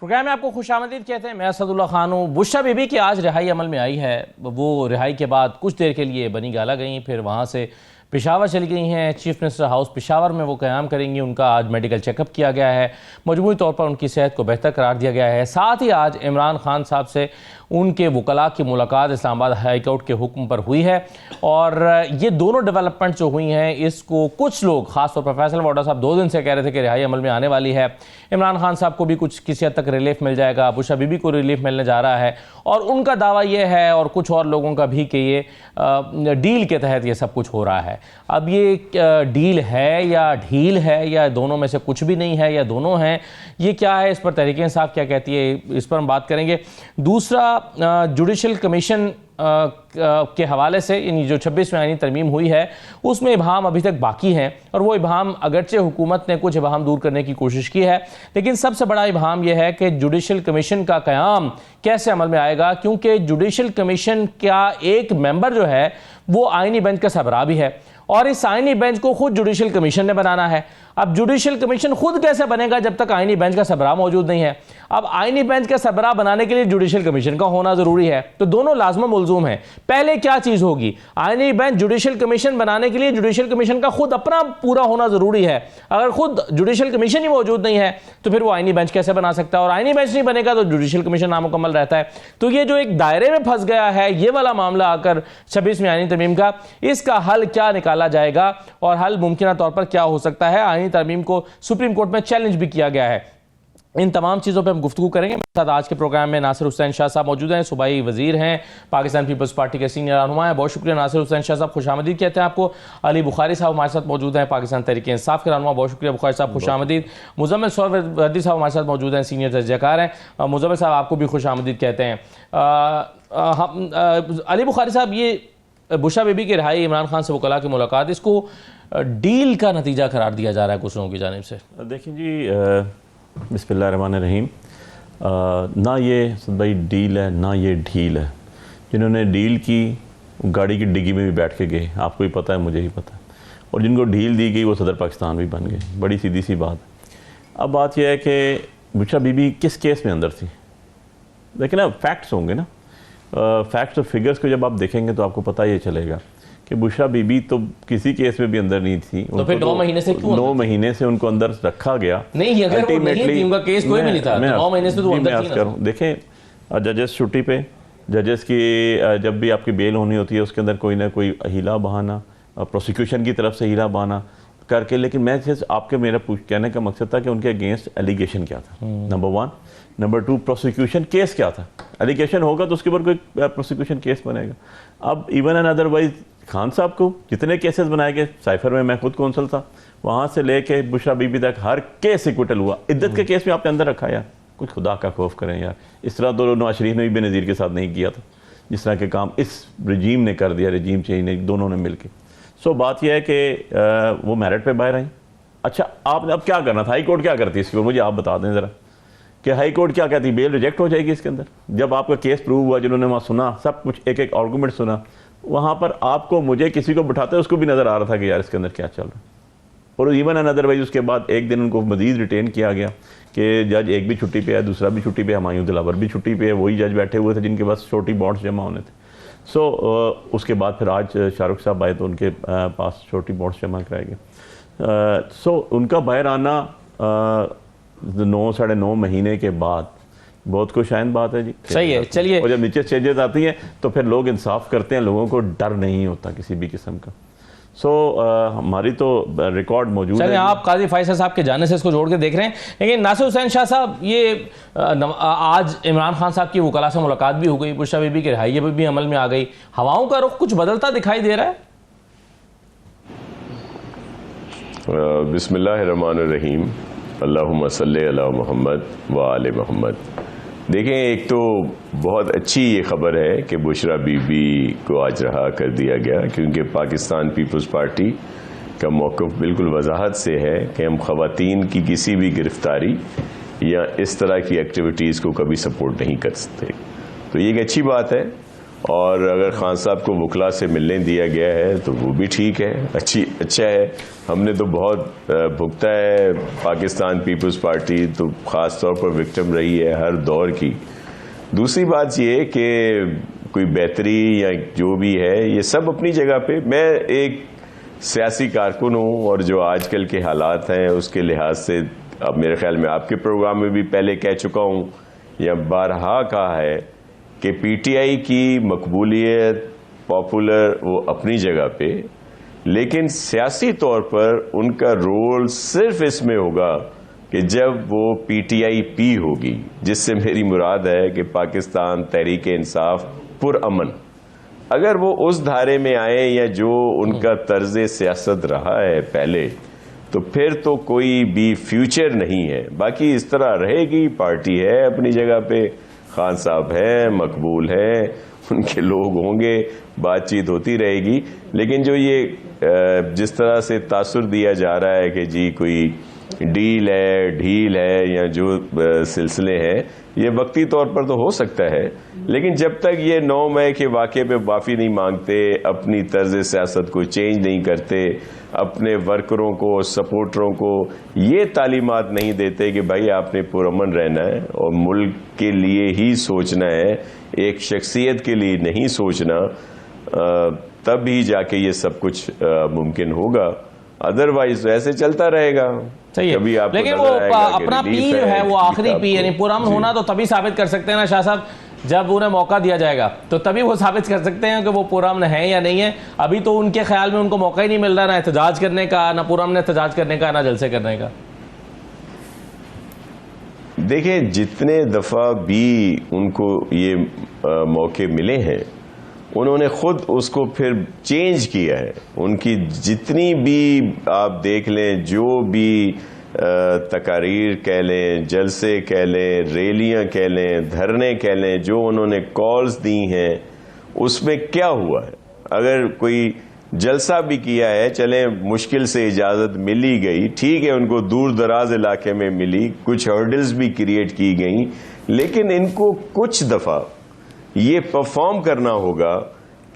Programme में आपको खुशामदीद कहते हैं। मैं असदुल्ला खान हूँ। बुशरा बीबी की आज रिहाई अमल में आई है। वो रिहाई के बाद कुछ देर के लिए बनी गाला गई, फिर वहाँ से पेशावर चली गई हैं। चीफ मिनिस्टर हाउस पेशावर में वो क़याम करेंगी। उनका आज मेडिकल चेकअप किया गया है। मजमूई तौर पर उनकी सेहत को बेहतर करार दिया गया है। साथ ही आज इमरान खान साहब से उनके वकला की मुलाकात इस्लामाबाद हाई कोर्ट के हुक्म पर हुई है। और ये दोनों डेवलपमेंट जो हुई हैं, इसको कुछ लोग खासतौर पर फैसल वाडा साहब 2 दिन से कह रहे थे कि रिहाई अमल में आने वाली है। इमरान खान साहब को भी कुछ किसी हद तक रिलीफ मिल जाएगा, बुशरा बीबी को रिलीफ मिलने जा रहा है। और उनका दावा यह है, और कुछ और लोगों का भी, कि ये डील के तहत ये सब कुछ हो रहा है। अब ये डील है या ढील है, या दोनों में से कुछ भी नहीं है, या दोनों हैं, ये क्या है, इस पर तहरीक इंसाफ क्या कहती है, इस पर हम बात करेंगे। दूसरा, जुडिशल कमीशन के हवाले से यानी जो 26वीं आईनी तरमीम हुई है, उसमें इबहम अभी तक बाकी हैं। और वो इबहम, अगरचे हुकूमत ने कुछ इबहम दूर करने की कोशिश की है, लेकिन सबसे बड़ा इबहम यह है कि जुडिशल कमीशन का क़याम कैसे अमल में आएगा। क्योंकि जुडिशल कमीशन का एक मेंबर जो है वो आईनी बेंच का सरबराह भी है, और इस आईनी बेंच को खुद जुडिशल कमीशन ने बनाना है। अब जुडिशल कमीशन खुद कैसे बनेगा जब तक आईनी बेंच का सरबराह मौजूद नहीं है। अब आईनी बेंच का सरबराह बनाने के लिए जुडिशल कमीशन का होना जरूरी है, तो दोनों लाजम मुलज़ूम है। पहले क्या चीज होगी? आईनी बेंच जुडिशल कमीशन बनाने के लिए जुडिशल कमीशन का खुद अपना पूरा होना जरूरी है। अगर खुद जुडिशल कमीशन ही मौजूद नहीं है तो फिर वो आईनी बेंच कैसे बना सकता है, और आईनी बेंच नहीं बनेगा तो जुडिशल कमीशन नामुकम्मल रहता है। तो ये जो एक दायरे में फंस गया है ये वाला मामला आकर 26वीं आईनी तरमीम का, इसका हल क्या निकाला जाएगा और हल मुमकिन तौर पर क्या हो सकता है। आईनी तरमीम को सुप्रीम कोर्ट में चैलेंज भी किया गया है। इन तमाम चीज़ों पे हम गुफ्तगू करेंगे। मेरे साथ आज के प्रोग्राम में नासिर हुसैन शाह साहब मौजूद हैं, सूबाई वजीर हैं, पाकिस्तान पीपल्स पार्टी के सीनियर रहनुमा हैं। बहुत शुक्रिया नासिर हुसैन शाह साहब, खुशामदीद कहते हैं आपको। अली बुखारी साहब हमारे साथ मौजूद हैं, पाकिस्तान तहरीक इंसाफ के रहनुमा। बहुत शुक्रिया बुखारी साहब, खुशामदीद। मुजम्मिल वर्दी साहब हमारे साथ मौजूद हैं, सीनियर तजज़ियाकार हैं। मुजम्मिल साहब आपको भी खुशामदीद कहते हैं। अली बुखारी साहब, ये बुशरा बीबी की रिहाई, इमरान खान से वकला की मुलाकात, इसको डील का नतीजा करार दिया जा रहा है कुछ लोगों की जानिब से। देखिए जी, बिस्मिल्लाहिर्रहमानिर्रहीम। ना ये भाई डील है ना ये ढील है। जिन्होंने डील की गाड़ी की डिग्गी में भी बैठ के गए, आपको भी पता है, मुझे ही पता है। और जिनको ढील दी गई वो सदर पाकिस्तान भी बन गए। बड़ी सीधी सी बात। अब बात यह है कि बुशरा बीबी किस केस में अंदर थी। देखिए ना, फैक्ट्स होंगे ना, फैक्ट्स और फिगर्स को जब आप देखेंगे तो आपको पता ये चलेगा कि बुशरा बीबी तो किसी केस में भी अंदर नहीं थी। तो फिर 9 महीने से क्यों? 9 महीने से उनको अंदर रखा गया। नहीं, अगर वो नहीं थी, उनका केस कोई भी नहीं था, 9 महीने से तो अंदर थी ना। देखें, जजेस छुट्टी पे, जजेस की जब भी आपकी बेल होनी होती है उसके अंदर कोई ना कोई हीला बहाना, प्रोसिक्यूशन की तरफ से हीला बहाना करके। लेकिन मैं आपके, मेरा कहने का मकसद था कि उनके अगेंस्ट एलिगेशन क्या था, नंबर 1। नंबर 2, प्रोसिक्यूशन केस क्या था। एलिगेशन होगा तो उसके ऊपर कोई प्रोसिक्यूशन केस बनेगा। अब इवन एंड अदरवाइज खान साहब को जितने केसेस बनाए गए, साइफर में मैं खुद कौंसल था, वहाँ से लेके बुशरा बीबी तक हर केस एक्विटल हुआ। इद्दत के केस में आपने अंदर रखा यार, कुछ खुदा का खौफ करें यार। इस तरह तो नवाज शरीफ ने भी बेनज़ीर के साथ नहीं किया था, जिस तरह के काम इस रजीम ने कर दिया, रजीम चेंज ने, दोनों ने मिल के। सो बात यह है कि वो मेरिट पे बाहर आई। अच्छा, आपने अब क्या करना था? हाई कोर्ट क्या करती है इसके ऊपर, मुझे आप बता दें ज़रा, कि हाई कोर्ट क्या कहती है? बेल रिजेक्ट हो जाएगी इसके अंदर। जब आपका केस प्रूव हुआ, जिन्होंने वहाँ सुना, सब कुछ एक एक आर्गूमेंट सुना, वहाँ पर आपको, मुझे, किसी को बिठाते उसको भी नज़र आ रहा था कि यार इसके अंदर क्या चल रहा है। और इवन एंड अदरवाइज उसके बाद एक दिन उनको मजीद रिटेन किया गया कि जज एक भी छुट्टी पे है, दूसरा भी छुट्टी पे है, हुमायूं दिलावर भी छुट्टी पे है, वही जज बैठे हुए थे जिनके पास छोटी बॉन्ड्स जमा होने थे। सो उसके बाद फिर आज शाहरुख साहब आए तो उनके पास छोटी बॉन्ड्स जमा कराए गए। सो उनका बाहर आना 9 साढ़े 9 महीने के बाद बहुत खुशाइन बात है जी। सही है, चलिए। और जब नीचे स्टेजेस आती हैं तो फिर लोग इंसाफ करते हैं, लोगों को डर नहीं होता किसी भी किस्म का। सो हमारी तो रिकॉर्ड मौजूद है। आप काजी फैसल साहब के जाने से इसको जोड़ के देख रहे हैं, लेकिन नासिर हुसैन शाह साहब, ये आज इमरान खान साहब की वकला से मुलाकात भी हो गई, बुशरा बीबी की रिहाई भी अमल में आ गई, हवाओं का रुख कुछ बदलता दिखाई दे रहा है। बिस्मिल्लाहिर्रहमानिर्रहीम, अल्लाहुम्मा सल्ली अला मुहम्मद व आले मुहम्मद। देखें, एक तो बहुत अच्छी ये खबर है कि बुशरा बीबी को आज रहा कर दिया गया, क्योंकि पाकिस्तान पीपल्स पार्टी का मौक़िफ़ बिल्कुल वजाहत से है कि हम ख़वातीन की किसी भी गिरफ़्तारी या इस तरह की एक्टिविटीज़ को कभी सपोर्ट नहीं कर सकते। तो ये एक अच्छी बात है। और अगर खान साहब को वकला से मिलने दिया गया है तो वो भी ठीक है, अच्छा है। हमने तो बहुत भुगता है, पाकिस्तान पीपल्स पार्टी तो ख़ास तौर पर विक्टिम रही है हर दौर की। दूसरी बात ये कि कोई बेहतरी या जो भी है ये सब अपनी जगह पे। मैं एक सियासी कारकुन हूँ और जो आजकल के हालात हैं उसके लिहाज से, अब मेरे ख्याल में आपके प्रोग्राम में भी पहले कह चुका हूँ या बारहा कहा है कि पीटीआई की मकबूलियत पॉपुलर वो अपनी जगह पे, लेकिन सियासी तौर पर उनका रोल सिर्फ इसमें होगा कि जब वो पीटीआई होगी, जिससे मेरी मुराद है कि पाकिस्तान तहरीक इंसाफ पुरअमन, अगर वो उस धारे में आए या जो उनका तर्ज सियासत रहा है पहले, तो फिर तो कोई भी फ्यूचर नहीं है। बाकी इस तरह रहेगी, पार्टी है अपनी जगह पे, खान साहब है, मकबूल है, उनके लोग होंगे, बातचीत होती रहेगी। लेकिन जो ये जिस तरह से तासुर दिया जा रहा है कि जी कोई डील है, ढील है या जो सिलसिले हैं, ये वक्ती तौर पर तो हो सकता है, लेकिन जब तक ये 9 मई के वाक़े पे माफ़ी नहीं मांगते, अपनी तर्ज सियासत को चेंज नहीं करते, अपने वर्करों को, सपोर्टरों को ये तालीमात नहीं देते कि भाई आपने पुरअमन रहना है और मुल्क के लिए ही सोचना है, एक शख्सियत के लिए नहीं सोचना, तब ही जाके ये सब कुछ मुमकिन होगा। अदरवाइज ऐसे चलता रहेगा। सही है, कभी आपको लेकिन वो अपना पीर है, वो आखिरी पीर, यानी पुरअमन होना तो तभी साबित कर सकते हैं ना शाह साहब, जब उन्हें मौका दिया जाएगा तो तभी वो साबित कर सकते हैं कि वो पुरअमन है या नहीं है। अभी तो उनके ख्याल में उनको मौका ही नहीं मिल रहा, ना एहतजाज करने का, ना पुरअमन एहतजाज करने का, ना जलसे करने का। देखिए, जितने दफा भी उनको ये मौके मिले हैं, उन्होंने खुद उसको फिर चेंज किया है। उनकी जितनी भी आप देख लें, जो भी तकारीर कह लें, जलसे कह लें, रैलियां कह लें, धरने कह लें, जो उन्होंने कॉल्स दी हैं, उसमें क्या हुआ है? अगर कोई जलसा भी किया है, चले मुश्किल से इजाज़त मिली गई, ठीक है, उनको दूर दराज इलाके में मिली, कुछ हर्डल्स भी क्रिएट की गई, लेकिन इनको कुछ दफ़ा ये परफॉर्म करना होगा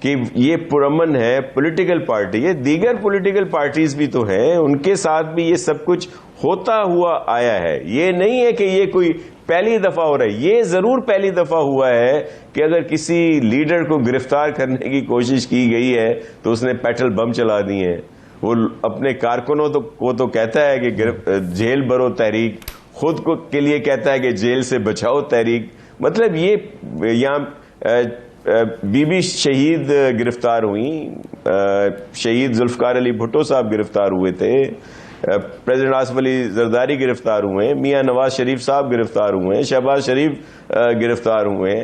कि ये पुरअमन है, पॉलिटिकल पार्टी है, दीगर पॉलिटिकल पार्टीज भी तो हैं, उनके साथ भी ये सब कुछ होता हुआ आया है। ये नहीं है कि ये कोई पहली दफा हो रहा है, ये जरूर पहली दफा हुआ है कि अगर किसी लीडर को गिरफ्तार करने की कोशिश की गई है तो उसने पेट्रोल बम चला दिए हैं। वो अपने कारकुनों को तो कहता है कि जेल भरो तहरीक, खुद को के लिए कहता है कि जेल से बचाओ तहरीक। मतलब ये यहाँ बीबी शहीद गिरफ्तार हुई, शहीद जुल्फकार अली भुट्टो साहब गिरफ्तार हुए थे, प्रेसिडेंट आसिफ अली जरदारी गिरफ्तार हुए, मियां नवाज शरीफ साहब गिरफ्तार हुए, शहबाज शरीफ गिरफ्तार हुए,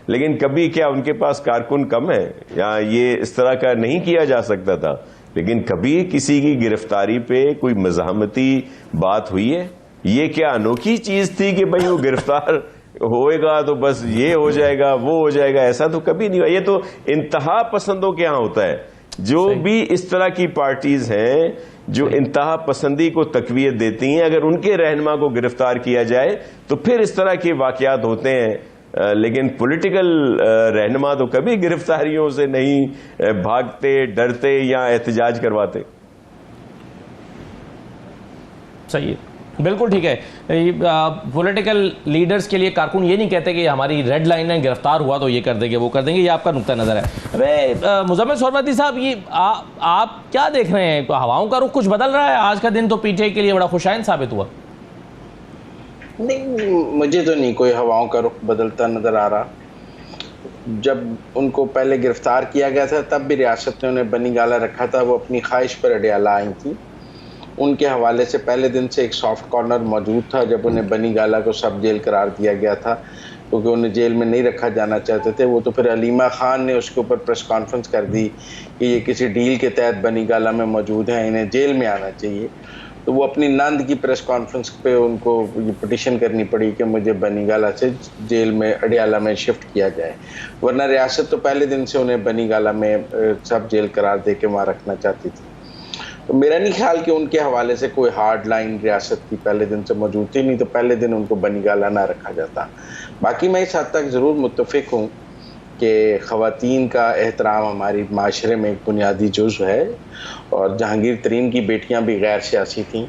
लेकिन कभी क्या उनके पास कारकुन कम है या ये इस तरह का नहीं किया जा सकता था? लेकिन कभी किसी की गिरफ्तारी पे कोई मज़ाहमती बात हुई है? ये क्या अनोखी चीज थी कि भाई वो गिरफ्तार होएगा तो बस ये हो जाएगा, वो हो जाएगा? ऐसा तो कभी नहीं हुआ। ये तो इंतहा पसंदों के यहाँ होता है। जो भी इस तरह की पार्टीज हैं जो इंतहा पसंदी को तकवीयत देती हैं, अगर उनके रहनुमा को गिरफ्तार किया जाए तो फिर इस तरह के वाकयात होते हैं। लेकिन पॉलिटिकल रहनुमा तो कभी गिरफ्तारियों से नहीं भागते, डरते या एहतजाज करवाते। सही है, बिल्कुल ठीक है। पॉलिटिकल लीडर्स के लिए कारकुन ये नहीं कहते कि हमारी रेड लाइन है, गिरफ्तार हुआ तो ये कर देंगे, वो कर देंगे। ये आपका नुक्ता नज़र है। अबे मुज़म्मिल सोहरवर्दी साहब, ये आप क्या देख रहे हैं? हवाओं का रुख कुछ बदल रहा है? आज का दिन तो पीटीआई के लिए बड़ा खुशाइन साबित हुआ। नहीं, मुझे तो नहीं कोई हवाओं का रुख बदलता नज़र आ रहा। जब उनको पहले गिरफ्तार किया गया था तब भी रियासत ने उन्हें बनी गाला रखा था, वो अपनी ख्वाहिश पर अडियाला आई थी। उनके हवाले से पहले दिन से एक सॉफ्ट कॉर्नर मौजूद था जब उन्हें बनी गाला को सब जेल करार दिया गया था, क्योंकि उन्हें जेल में नहीं रखा जाना चाहते थे। वो तो फिर अलीमा खान ने उसके ऊपर प्रेस कॉन्फ्रेंस कर दी कि ये किसी डील के तहत बनी गाला में मौजूद हैं, इन्हें जेल में आना चाहिए। तो वो अपनी नंद की प्रेस कॉन्फ्रेंस पे उनको ये पिटीशन करनी पड़ी कि मुझे बनी गाला से जेल में अडियाला में शिफ्ट किया जाए, वरना रियासत तो पहले दिन से उन्हें बनी गाला में सब जेल करार दे के वहाँ रखना चाहती थी। तो मेरा नहीं ख्याल कि उनके हवाले से कोई हार्ड लाइन रियासत की पहले दिन से मौजूद थी, नहीं तो पहले दिन उनको बनी गाला ना रखा जाता। बाकी मैं इस हद तक ज़रूर मुत्तफिक हूँ कि ख़वातीन का एहतराम हमारी माशरे में एक बुनियादी जुज़ है, और जहांगीर तरीन की बेटियां भी गैर सियासी थीं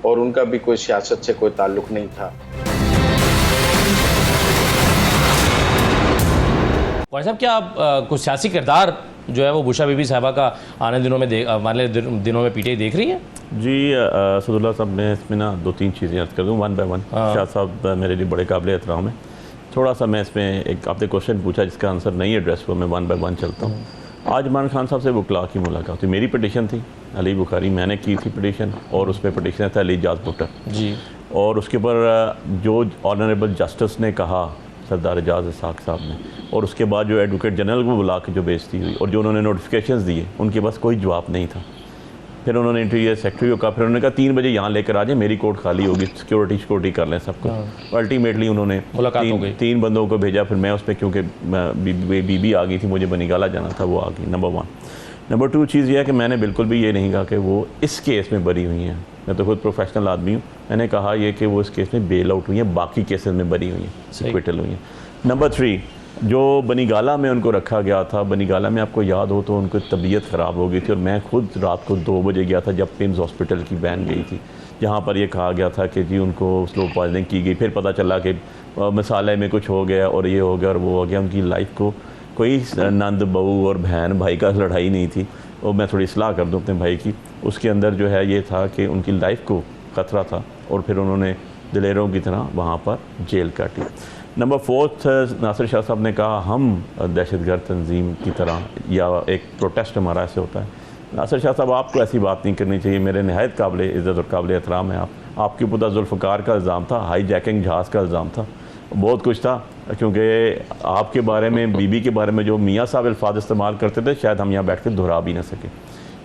और उनका भी कोई सियासत से कोई ताल्लुक़ नहीं था। भाई साहब, क्या आप कुछ सियासी किरदार जो है वो बुशरा बीबी साहबा का आने दिनों में पीटीआई देख रही है? जी असदुल्ला साहब, मैं इसमें ना 2-3 चीज़ें अर्ज़ कर दूँ वन बाय वन। शाह साहब मेरे लिए बड़े काबिल एहतराम है। थोड़ा सा मैं इसमें एक आपने क्वेश्चन पूछा जिसका आंसर नहीं एड्रेस हुआ, मैं वन बाय वन चलता हूँ। आज इमरान खान साहब से वकला की मुलाकात थी, मेरी पिटीशन थी, अली बुखारी मैंने की थी पिटीशन, और उस पर पिटीशन था अली एजाज भुट्टर जी, और उसके ऊपर जो ऑनरेबल जस्टिस ने कहा सरदार एजाज इसाक साहब ने, और उसके बाद जो एडवोकेट जनरल को बुला के जो बेइज्जती हुई और जो उन्होंने नोटिफिकेशंस दिए उनके पास कोई जवाब नहीं था। फिर उन्होंने इंटीरियर सेक्रेटरी को कहा, फिर उन्होंने कहा 3 बजे यहाँ लेकर आ जाए, मेरी कोर्ट खाली होगी, सिक्योरिटी कर लें सबको। अल्टीमेटली उन्होंने मुलाकात हो गई। 3 बंदों को भेजा, फिर मैं उस पर क्योंकि बीबी आ गई थी, मुझे बनीगाला जाना था, वो आ गई। नंबर 1। नंबर 2 चीज़ ये है कि मैंने बिल्कुल भी ये नहीं कहा कि वो इस केस में बरी हुई हैं, मैं तो खुद प्रोफेशनल आदमी हूँ। मैंने कहा ये कि वो इस केस में बेल आउट हुई हैं, बाकी केसेस में बरी हुई हैं, एक्विटल हुई हैं। नंबर 3, जो बनीगाला में उनको रखा गया था, बनीगाला में आपको याद हो तो उनको तबीयत ख़राब हो गई थी, और मैं खुद रात को 2 बजे गया था जब पिम्स हॉस्पिटल की वैन गई थी, जहाँ पर ये कहा गया था कि जी उनको स्लो पॉइजनिंग की गई। फिर पता चला कि मसाले में कुछ हो गया और ये हो गया और वो हो गया। उनकी लाइफ को कोई नंद बहू और बहन भाई का लड़ाई नहीं थी, और मैं थोड़ी सलाह कर दूँ अपने भाई की, उसके अंदर जो है ये था कि उनकी लाइफ को ख़तरा था, और फिर उन्होंने दिलेरों की तरह वहाँ पर जेल काटी। नंबर 4 नासिर शाह साहब ने कहा हम दहशतगर्द तंजीम की तरह, या एक प्रोटेस्ट हमारा ऐसे होता है। नासिर शाह साहब, आपको ऐसी बात नहीं करनी चाहिए, मेरे नहायत काबिल इज़्ज़त और काबिल एहतराम है आपके ऊपर जुल्फ़िकार का इल्ज़ाम था, हाई जैकिंग जहाज़ का इल्ज़ाम था, बहुत कुछ था, क्योंकि आपके बारे में, बीबी के बारे में जो मियाँ साहब अल्फाज इस्तेमाल करते थे शायद हम यहाँ बैठ कर दोहरा भी ना सके।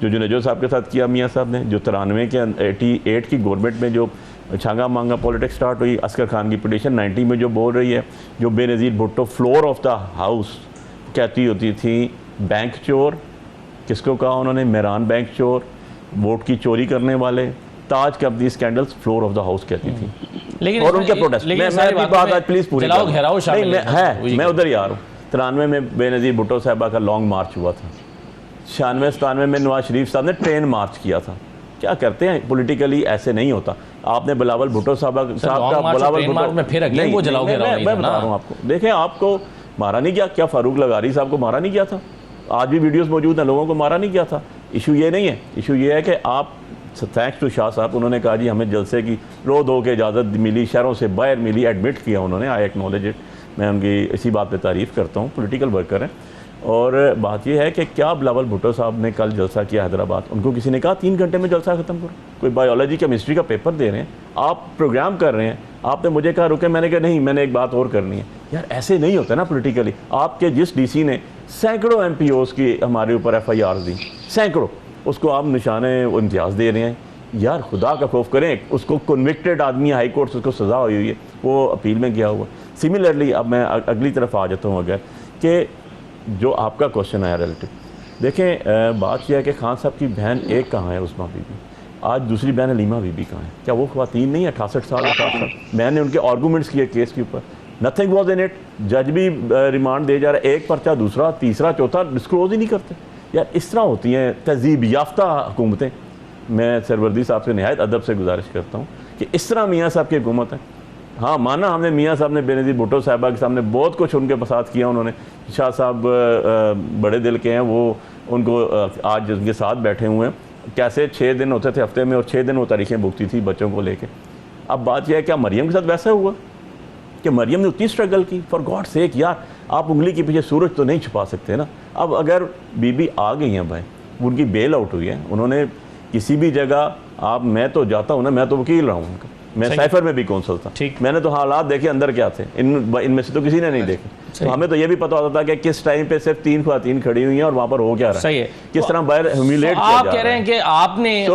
जो जुनेजो साहब के साथ किया मियाँ साहब ने, जो 93 के 88 की गवर्नमेंट में जो छांगा मांगा पॉलिटिक्स स्टार्ट हुई, असगर खान की पिटीशन 90 में जो बोल रही है, जो Benazir Bhutto floor of the house कहती होती थी बैंक चोर, किसको कहा उन्होंने, मेहरान बैंक चोर, वोट की चोरी करने वाले, ताज कब्दी scandals floor of the house कहती थी। लेकिन और उनके प्रोटेस्ट, मैं बात आज प्लीज़ पूरी मैं उधर ही आ रहा हूँ। 93 में बेनज़ीर भुट्टो साहबा का लॉन्ग मार्च हुआ था, 96-97 में नवाज शरीफ साहब ने ट्रेन मार्च किया था। क्या करते हैं पॉलिटिकली, ऐसे नहीं होता। आपने बिलावल भुट्टो साहब का बिलावल भुट्टो में फिर अगेन वो जलाओ घेराव नहीं, मैं बता रहा हूँ आपको। देखें, आपको मारा नहीं गया क्या? फारूक लगारी साहब को मारा नहीं गया था? आज भी वीडियोस मौजूद हैं, लोगों को मारा नहीं गया था। इशू ये नहीं है, इशू ये है कि आप, थैंक्स टू शाह साहब, उन्होंने कहा जी हमें जलसे की रो धो के इजाज़त मिली, शहरों से बाहर मिली, एडमिट किया उन्होंने, आई एक्नॉलेज इट, मैं उनकी इसी बात पे तारीफ़ करता हूँ, पॉलिटिकल वर्कर हैं। और बात यह है कि क्या बिलावल भुट्टो साहब ने कल जलसा किया हैदराबाद, उनको किसी ने कहा 3 घंटे में जलसा ख़त्म करो? कोई बायोलॉजी केमिस्ट्री का पेपर दे रहे हैं, आप प्रोग्राम कर रहे हैं, आपने मुझे कहा रुके, मैंने कहा नहीं, मैंने एक बात और करनी है। यार ऐसे नहीं होता ना पॉलिटिकली। आपके जिस डीसी ने सैकड़ों MPOs की हमारे ऊपर FIR दी, सैकड़ों, उसको आप निशाने इम्तियाज़ दे रहे हैं। यार खुदा का खौफ करें, उसको कन्विक्टेड आदमी, हाई कोर्ट से उसको सज़ा हुई हुई है, वो अपील में गया हुआ। सिमिलरली अब मैं अगली तरफ आ जाता हूँ, अगर कि जो आपका क्वेश्चन आया रिलेटिव, देखें बात यह है कि खान साहब की बहन एक कहाँ है, उस्मा बीबी, आज दूसरी बहन हलीमा बीबी कहाँ है? क्या वो ख़वातीन नहीं है? 68 साल 68 साल। मैंने उनके आर्गूमेंट्स किए केस के ऊपर, नथिंग वॉज इन इट। जज भी रिमांड दे जा रहा है, एक पर्चा, दूसरा, तीसरा, चौथा डिस्क्लोज ही नहीं करते। यार इस तरह होती हैं तहजीब याफ्ता हुकूमतें। मैं सरवर्दी साहब से नहायत अदब से गुजारिश करता हूँ कि इस तरह मियाँ साहब की हुकूमत है। हाँ माना हमने, मियाँ साहब ने बेनज़ीर भुट्टो साहबा के सामने बहुत कुछ उनके साथ किया उन्होंने। शाह साहब बड़े दिल के हैं, वो उनको आज उनके साथ बैठे हुए हैं। कैसे 6 दिन होते थे हफ्ते में, और 6 दिन वो तारीखें भुगती थी बच्चों को लेके। अब बात यह है, क्या मरियम के साथ वैसा हुआ कि मरियम ने उतनी स्ट्रगल की? फॉर गॉड सेक यार, आप उंगली के पीछे सूरज तो नहीं छुपा सकते ना। अब अगर बीबी आ गई हैं भाई, उनकी बेल आउट हुई है, उन्होंने किसी भी जगह, आप, मैं तो जाता हूँ ना, मैं तो वकील रहा हूँ उनका, मैं साइफर में भी कौंसल था, ठीक, मैंने तो हालात देखे अंदर क्या थे, इनमें से तो किसी ने नहीं देखे। तो हमें तो ये भी पता होता था कि किस टाइम पे सिर्फ 3 ख़वातीन खड़ी हुई हैं और वहाँ पर हो क्या रहा है, सही है, किस तरह बाहर ह्यूमिलेट किया जा रहा है। आप कह रहे हैं कि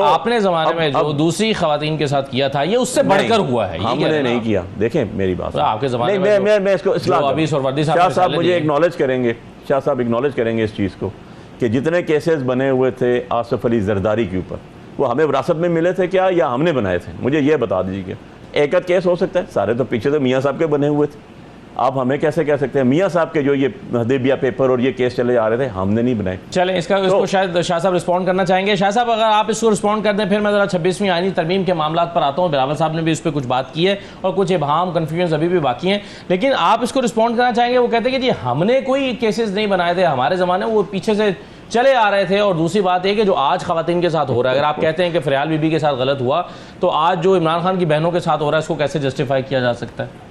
आपने ज़माने में जो दूसरी ख़वातीन के साथ किया था, ये उससे बढ़कर हुआ है? हमने नहीं किया। देखें मेरी बात, आपके ज़माने में मैं इसको शाह साहब मुझे एक्नॉलेज करेंगे, शाह साहब एक्नॉलेज करेंगे इस चीज़ को कि जितने केसेस बने हुए थे आसिफ अली जरदारी के ऊपर, वो हमें विरासत में मिले थे क्या, या हमने बनाए थे? मुझे ये बता दीजिए। एक आध केस हो सकता है, सारे तो पीछे तो मियाँ साहब के बने हुए थे। आप हमें कैसे कह सकते हैं मियाँ साहब के जो ये हदीबिया पेपर और ये केस चले आ रहे थे हमने नहीं बनाए। चलें इसको शायद शाह साहब रिस्पॉन्ड करना चाहेंगे। शाह साहब अगर आप इसको रिस्पॉन्ड कर दें फिर मैं ज़रा 26वीं आईनी तरमीम के मामला पर आता हूँ। बिलावल साहब ने भी इस पर कुछ बात की है और कुछ इबहाम कन्फ्यूजन अभी भी बाकी हैं, लेकिन आप इसको रिस्पॉन्ड करना चाहेंगे। वो कहते हैं कि जी हमने कोई केसेस नहीं बनाए थे, हमारे ज़माने वो पीछे से चले आ रहे थे। और दूसरी बात यह कि जो आज खवातीन के साथ हो रहा है, अगर आप कहते हैं कि फरियाल बीबी के साथ गलत हुआ तो आज जो इमरान खान की बहनों के साथ हो रहा है इसको कैसे जस्टिफाई किया जा सकता है?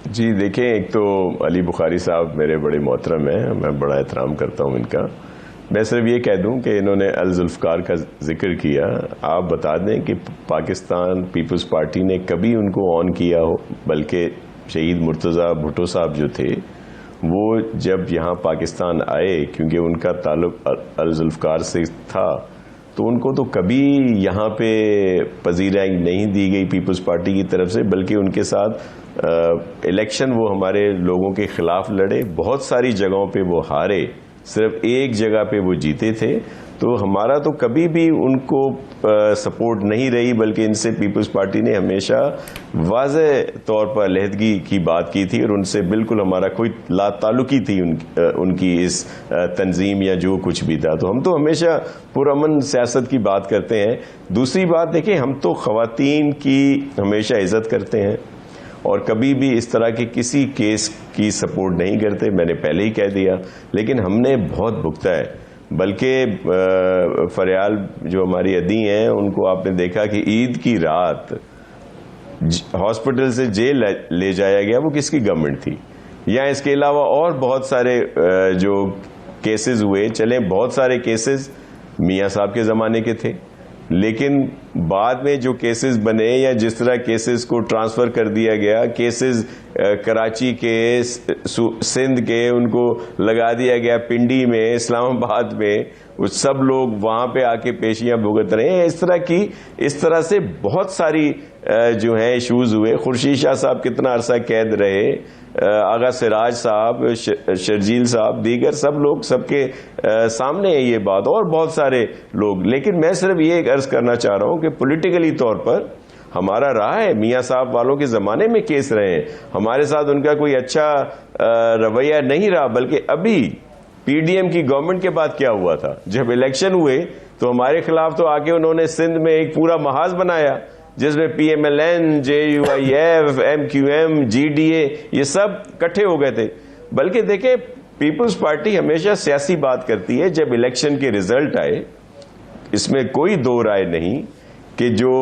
जी देखें, एक तो अली बुखारी साहब मेरे बड़े मोहतरम हैं, मैं बड़ा एहतराम करता हूं इनका। मैं सिर्फ ये कह दूं कि इन्होंने अल जुल्फ़कार का जिक्र किया। आप बता दें कि पाकिस्तान पीपल्स पार्टी ने कभी उनको ऑन किया हो, बल्कि शहीद मुर्तज़ा भुट्टो साहब जो थे वो जब यहाँ पाकिस्तान आए, क्योंकि उनका ताल्लुक अल जुल्फ़कार से था, तो उनको तो कभी यहाँ पे पजीराई नहीं दी गई पीपल्स पार्टी की तरफ से, बल्कि उनके साथ इलेक्शन वो हमारे लोगों के खिलाफ लड़े। बहुत सारी जगहों पे वो हारे, सिर्फ एक जगह पे वो जीते थे। तो हमारा तो कभी भी उनको सपोर्ट नहीं रही, बल्कि इनसे पीपल्स पार्टी ने हमेशा वाज़े तौर पर अलहदगी की बात की थी और उनसे बिल्कुल हमारा कोई लाताल्लुकी थी उनकी इस तंजीम या जो कुछ भी था। तो हम तो हमेशा पुरअमन सियासत की बात करते हैं। दूसरी बात देखिए, हम तो ख़वातीन की हमेशा इज़्ज़त करते हैं और कभी भी इस तरह के किसी केस की सपोर्ट नहीं करते, मैंने पहले ही कह दिया। लेकिन हमने बहुत भुगता है, बल्कि फरियाल जो हमारी अदी हैं उनको आपने देखा कि ईद की रात हॉस्पिटल से जेल ले जाया गया, वो किसकी गवर्नमेंट थी? या इसके अलावा और बहुत सारे जो केसेस हुए, चले बहुत सारे केसेस मियाँ साहब के ज़माने के थे, लेकिन बाद में जो केसेस बने या जिस तरह केसेस को ट्रांसफ़र कर दिया गया, केसेस कराची के, सिंध के, उनको लगा दिया गया पिंडी में, इस्लामाबाद में, वो सब लोग वहाँ पे आके पेशियां भुगत रहे हैं। इस तरह से बहुत सारी जो है इशूज़ हुए। खुर्शीद शाह साहब कितना अरसा कैद रहे, आगा सिराज साहब, शर्जील साहब, दीगर सब लोग, सबके सामने है ये बात, और बहुत सारे लोग। लेकिन मैं सिर्फ ये अर्ज करना चाह रहा हूँ कि पॉलिटिकली तौर पर हमारा रहा है, मियाँ साहब वालों के ज़माने में केस रहे हैं, हमारे साथ उनका कोई अच्छा रवैया नहीं रहा। बल्कि अभी पीडीएम की गवर्नमेंट के बाद क्या हुआ था, जब इलेक्शन हुए तो हमारे खिलाफ तो आके उन्होंने सिंध में एक पूरा महाज बनाया जिसमें PMLN, JUIF, MQM, GDA ये सब इकट्ठे हो गए थे। बल्कि देखें, पीपल्स पार्टी हमेशा सियासी बात करती है। जब इलेक्शन के रिजल्ट आए, इसमें कोई दो राय नहीं कि जो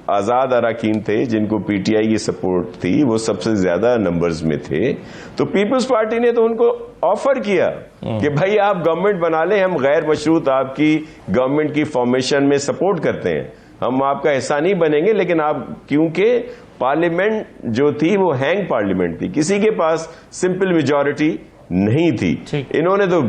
आज़ाद अरकान थे जिनको PTI की सपोर्ट थी वो सबसे ज्यादा नंबर्स में थे, तो पीपल्स पार्टी ने तो उनको ऑफर किया कि भाई आप गवर्नमेंट बना लें, हम गैर मशरूत आपकी गवर्नमेंट की फॉर्मेशन में सपोर्ट करते हैं, हम आपका हिस्सा नहीं बनेंगे। लेकिन आप, क्योंकि पार्लियामेंट जो थी वो हैंग पार्लियामेंट थी, किसी के पास सिंपल मेजॉरिटी नहीं थी, इन्होंने तो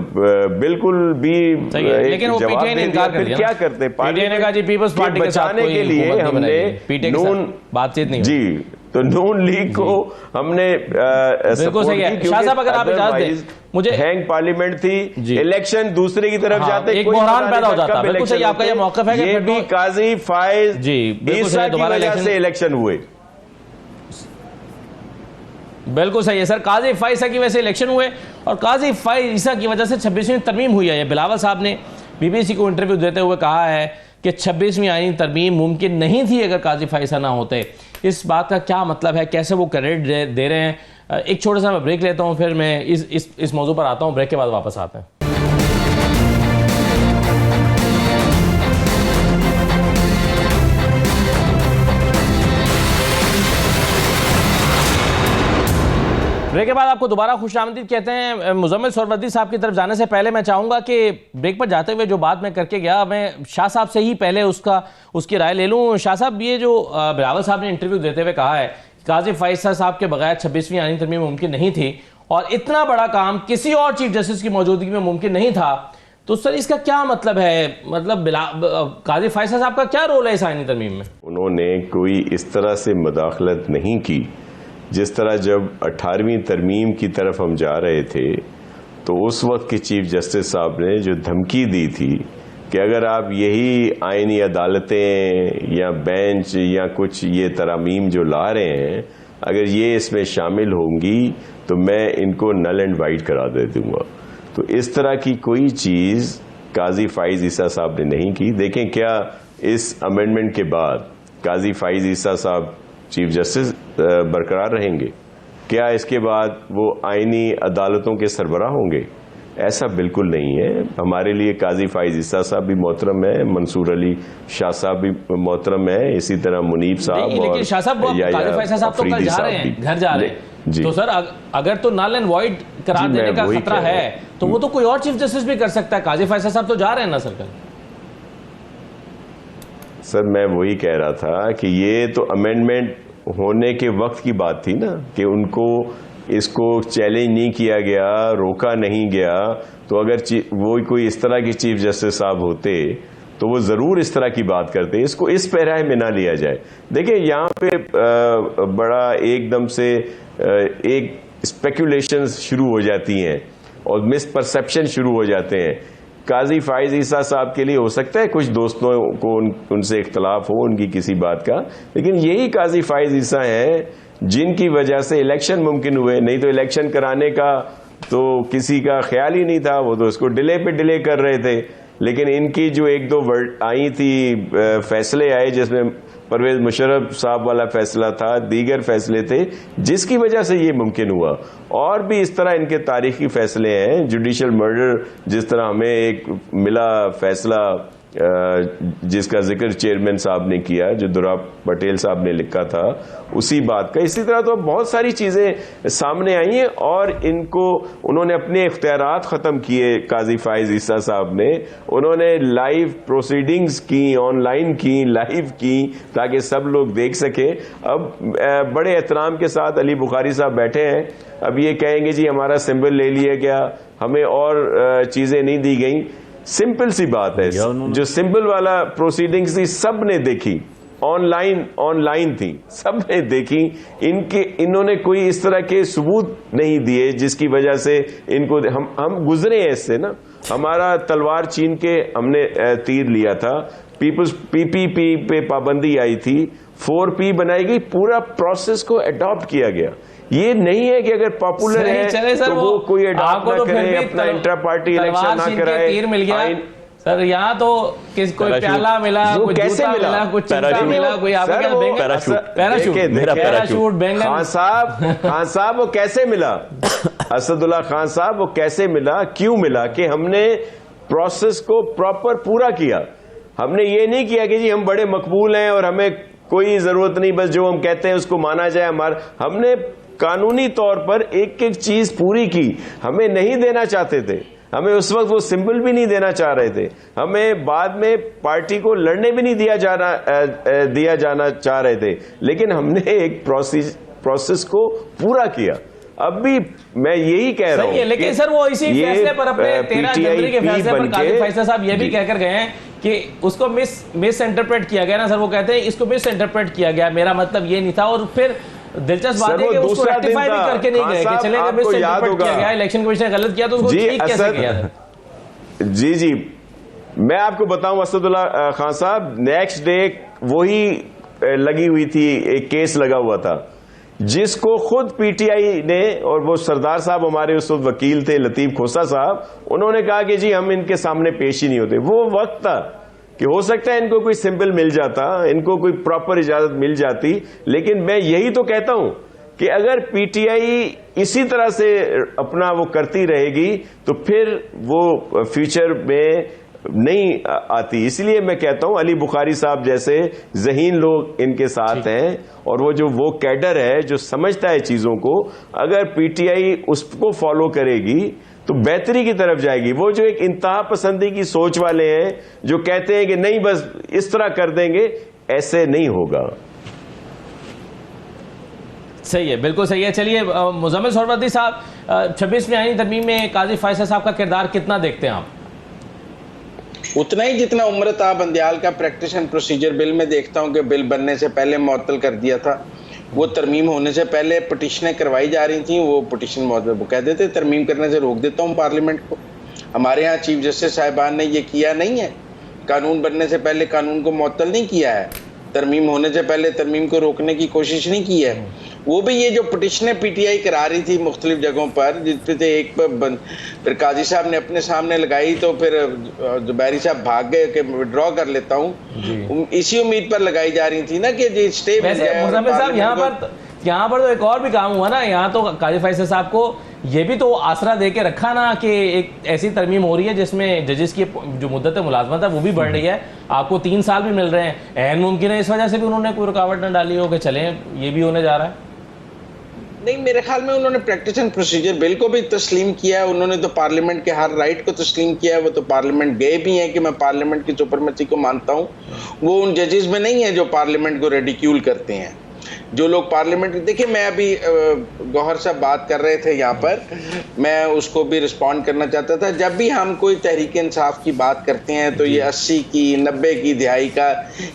बिल्कुल भी लेकिन वो पीटीआई ने इनकार कर दिया। क्या करते, पीटीआई ने कहा जी पीपल्स पार्टी के साथ के लिए हमने नून बातचीत नहीं जी, तो नून लीग को हमने बिल्कुल सही है। शाह साहब अगर आप इजाजत दें, मुझे हैंग पार्लियामेंट थी, इलेक्शन दूसरे की तरफ जाते, एक बहरान पैदा हो जाता। बिल्कुल सही, आपका ये मौक़िफ़ है कि ये भी काजी फाइज जी ईसा की वजह से इलेक्शन हुए। बिल्कुल सही है सर, काजी फाइसा की वजह से इलेक्शन हुए और काजी फाइसा की वजह से 26वीं तरमीम हुई है। बिलावल साहब ने BBC को इंटरव्यू देते हुए कहा है कि 26वीं आईनी तरमीम मुमकिन नहीं थी अगर काजी फाइसा ना होते। इस बात का क्या मतलब है, कैसे वो क्रेडिट दे रहे हैं? एक छोटा सा मैं ब्रेक लेता हूँ, फिर मैं इस मौजू पर आता हूँ। ब्रेक के बाद वापस आते हैं। ब्रेक के बाद आपको दोबारा खुशामदीद कहते हैं। मुजम्मिल सोहरवर्दी साहब की तरफ जाने से पहले मैं चाहूँगा कि ब्रेक पर जाते हुए जो बात मैं करके गया, मैं शाह साहब से ही पहले उसकी राय ले लूँ। शाह साहब, ये जो बिलावल साहब ने इंटरव्यू देते हुए कहा है काजी फाइसा साहब के बगैर 26वीं आईनी तरमीम मुमकिन नहीं थी और इतना बड़ा काम किसी और चीफ जस्टिस की मौजूदगी में मुमकिन नहीं था, तो सर इसका क्या मतलब है? मतलब काजी फाइसा साहब का क्या रोल है इस आईनी तरमीम में? उन्होंने कोई इस तरह से मुदाखलत नहीं की जिस तरह जब 18वीं तरमीम की तरफ हम जा रहे थे तो उस वक्त के चीफ जस्टिस साहब ने जो धमकी दी थी कि अगर आप यही आईनी अदालतें या बेंच या कुछ ये तरामीम जो ला रहे हैं अगर ये इसमें शामिल होंगी तो मैं इनको नल एंड वाइड करा दे दूंगा। तो इस तरह की कोई चीज़ काजी फाइज ईसा साहब ने नहीं की। देखें क्या इस अमेंडमेंट के बाद काजी फाइज ईसा साहब चीफ जस्टिस बरकरार रहेंगे? क्या इसके बाद वो आईनी अदालतों के सरबराह होंगे? ऐसा बिल्कुल नहीं है। हमारे लिए काजी फाइज ईसा साहब भी मोहतरम है, मंसूर अली शाह साहब भी मोहतरम है, इसी तरह मुनीब साहब लेकिन शाह साहब काजी फाइज साहब तो कल जा रहे हैं, घर जा रहे हैं जी। तो सर अगर तो नल एंड वॉइड करा देने का खतरा है तो वो तो कोई और चीफ जस्टिस भी कर सकता है। काजी फाइज साहब तो जा रहे हैं ना सर कल। सर मैं वही कह रहा था कि ये तो अमेंडमेंट होने के वक्त की बात थी ना, कि उनको इसको चैलेंज नहीं किया गया, रोका नहीं गया। तो अगर वो कोई इस तरह की चीफ जस्टिस साहब होते तो वो जरूर इस तरह की बात करते। इसको इस पैराए में ना लिया जाए। देखिए यहाँ पे बड़ा एकदम से एक स्पेकुलेशंस शुरू हो जाती हैं और मिसपरसेप्शन शुरू हो जाते हैं। काजी फाइज ईसा साहब के लिए हो सकता है कुछ दोस्तों को उनसे इख्तलाफ हो उनकी किसी बात का, लेकिन यही काजी फाइज ईसा हैं जिनकी वजह से इलेक्शन मुमकिन हुए। नहीं तो इलेक्शन कराने का तो किसी का ख्याल ही नहीं था, वो तो उसको डिले पे डिले कर रहे थे। लेकिन इनकी जो एक दो वर्ड आई थी, फैसले आए जिसमें परवेज मुशर्रफ साहब वाला फैसला था, दीगर फैसले थे जिसकी वजह से ये मुमकिन हुआ। और भी इस तरह इनके तारीखी फैसले हैं। जुडिशल मर्डर जिस तरह हमें एक मिला फैसला जिसका जिक्र चेयरमैन साहब ने किया, जो दुरा पटेल साहब ने लिखा था, उसी बात का। इसी तरह तो बहुत सारी चीजें सामने आई हैं और इनको उन्होंने अपने इख्तियारात खत्म किए। काजी फाइज ईसा साहब ने उन्होंने लाइव प्रोसीडिंग्स की, ऑनलाइन की, लाइव की, ताकि सब लोग देख सके। अब बड़े एहतराम के साथ अली बुखारी साहब बैठे हैं। अब ये कहेंगे जी हमारा सिंबल ले लिया गया, हमें और चीजें नहीं दी गई। सिंपल सी बात है, जो सिंबल वाला प्रोसीडिंग्स थी सब ने देखी, ऑनलाइन थी, सब ने देखी। इन्होंने कोई इस तरह के सबूत नहीं दिए जिसकी वजह से इनको हम गुजरे हैं इससे ना। हमारा तलवार छीन के हमने तीर लिया था। पीपल्स पीपीपी पे पाबंदी आई थी, 4P बनाई गई, पूरा प्रोसेस को अडॉप्ट किया गया। ये नहीं है कि अगर पॉपुलर है तो वो कोई अडॉप्ट ना करे, अपना इंट्रा पार्टी इलेक्शन ना कराए। तीर मिल गया सर, यहाँ तो कोई प्याला मिला, कोई कैसे मिला, कुछ चिमटा मिला, कोई पैराशूट बैंगन। खान साहब वो कैसे मिला? असदुल्ला खान साहब वो कैसे मिला, क्यों मिला? कि हमने प्रोसेस को प्रॉपर पूरा किया। हमने ये नहीं किया कि जी हम बड़े मकबूल हैं और हमें कोई जरूरत नहीं, बस जो हम कहते हैं उसको माना जाए। हमने कानूनी तौर पर एक एक चीज पूरी की। हमें नहीं देना चाहते थे, हमें उस वक्त वो सिंबल भी नहीं देना चाह रहे थे, हमें बाद में पार्टी को लड़ने भी नहीं दिया जाना चाह रहे थे, लेकिन हमने एक प्रोसेस को पूरा किया। अब भी मैं यही कह रहा हूं, लेकिन सर वो इसी फैसले पर अपने 13 जनवरी के फैसले पर काजी फैसला साहब ये भी कहकर गए हैं कि उसको मिस इंटरप्रेट किया गया ना सर। वो कहते हैं इसको मिस इंटरप्रेट किया गया, मेरा मतलब ये नहीं था। और फिर दिलचस्प बात है कि उसको रेक्टिफाई भी करके नहीं गए कि चले अगर मिस इंटरप्रेट किया गया, इलेक्शन कमीशन ने गलत किया तो उसको ठीक कैसे किया था? जी मैं आपको बताऊं, असदुल्ला खान साहब नेक्स्ट डे वही लगी हुई थी, एक केस लगा हुआ था जिसको खुद पीटीआई ने, और वो सरदार साहब हमारे उस वक्त वकील थे, लतीफ खोसा साहब, उन्होंने कहा कि जी हम इनके सामने पेश ही नहीं होते। वो वक्त था कि हो सकता है इनको कोई सिंबल मिल जाता, इनको कोई प्रॉपर इजाजत मिल जाती। लेकिन मैं यही तो कहता हूं कि अगर पीटीआई इसी तरह से अपना वो करती रहेगी तो फिर वो फ्यूचर में नहीं आती। इसलिए मैं कहता हूं अली बुखारी साहब जैसे ज़हीन लोग इनके साथ हैं, और वो कैडर है जो समझता है चीजों को, अगर पीटीआई उसको फॉलो करेगी तो बेहतरी की तरफ जाएगी। वो जो एक इंतहा पसंदी की सोच वाले हैं जो कहते हैं कि नहीं बस इस तरह कर देंगे, ऐसे नहीं होगा। सही है, बिल्कुल सही है। चलिए मुजम्मिल सोहरावर्दी साहब, 26वीं आईनी तरमीम में काजी फैसला साहब का किरदार कितना देखते हैं आप? उतना ही जितना उम्रता बंदियाल का प्रैक्टिस एंड प्रोसीजर बिल में देखता हूं कि बिल बनने से पहले मुअत्तल कर दिया था। वो तरमीम होने से पहले पिटिशनें करवाई जा रही थी, वो पिटिशन वो कहते थे तरमीम करने से रोक देता हूं पार्लियामेंट को। हमारे यहाँ चीफ जस्टिस साहिबान ने ये किया नहीं है। कानून बनने से पहले कानून को मुअत्तल नहीं किया है, तरमीम होने से पहले तरमीम को रोकने की कोशिश नहीं की है। वो भी ये जो पिटिशनें पीटीआई करा रही थी मुख्तलिफ जगहों पर, जिसपे से एक पर फिर काजी साहब ने अपने सामने लगाई तो फिर जुबैरी साहब भाग गए कि विड्रॉ कर लेता हूँ, इसी उम्मीद पर लगाई जा रही थी ना कि जी स्टे मिल जाए। मुज़म्मिल साहब यहाँ पर तो एक और भी काम हुआ ना, यहाँ तो काजी फैसल साहब को ये भी तो आसरा दे के रखा ना कि एक ऐसी तरमीम हो रही है जिसमें जजेस की जो मुद्दत मुलाजमत है वो भी बढ़ रही है, आपको 3 साल भी मिल रहे हैं। ऐन मुमकिन है इस वजह से भी उन्होंने कोई रुकावट न डाली हो कि चलें ये भी होने जा रहा है। नहीं, मेरे ख्याल में उन्होंने प्रैक्टिस एंड प्रोसीजर बिल को भी तस्लीम किया है, उन्होंने तो पार्लियामेंट के हर राइट को तस्लीम किया है। वो तो पार्लियामेंट गए भी हैं कि मैं पार्लियामेंट की सुपरमेसी को मानता हूँ। वो उन जजेस में नहीं है जो पार्लियामेंट को रेडिक्यूल करते हैं। जो लोग पार्लियामेंट, देखिए मैं अभी गौहर साहब बात कर रहे थे यहाँ पर, मैं उसको भी रिस्पॉन्ड करना चाहता था। जब भी हम कोई तहरीक इंसाफ की बात करते हैं तो ये 80 की 90 की दिहाई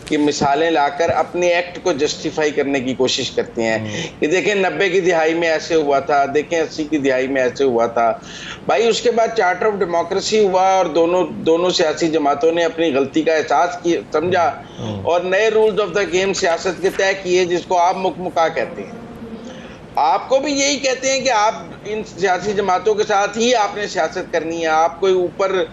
की मिसालें लाकर अपने एक्ट को जस्टिफाई करने की कोशिश करते हैं कि देखें 90 की दिहाई में ऐसे हुआ था, देखें 80 की दिहाई में ऐसे हुआ था। भाई उसके बाद चार्टर ऑफ डेमोक्रेसी हुआ और दोनों सियासी जमातों ने अपनी गलती का एहसास समझा और नए रूल्स ऑफ द गेम सियासत के तय किए, जिसको आप मुकमुका कहते हैं। आपको भी यही कहते हैं कि आप इन सियासी जमातों के साथ ही आपने सियासत करनी है, आप कोई ऊपर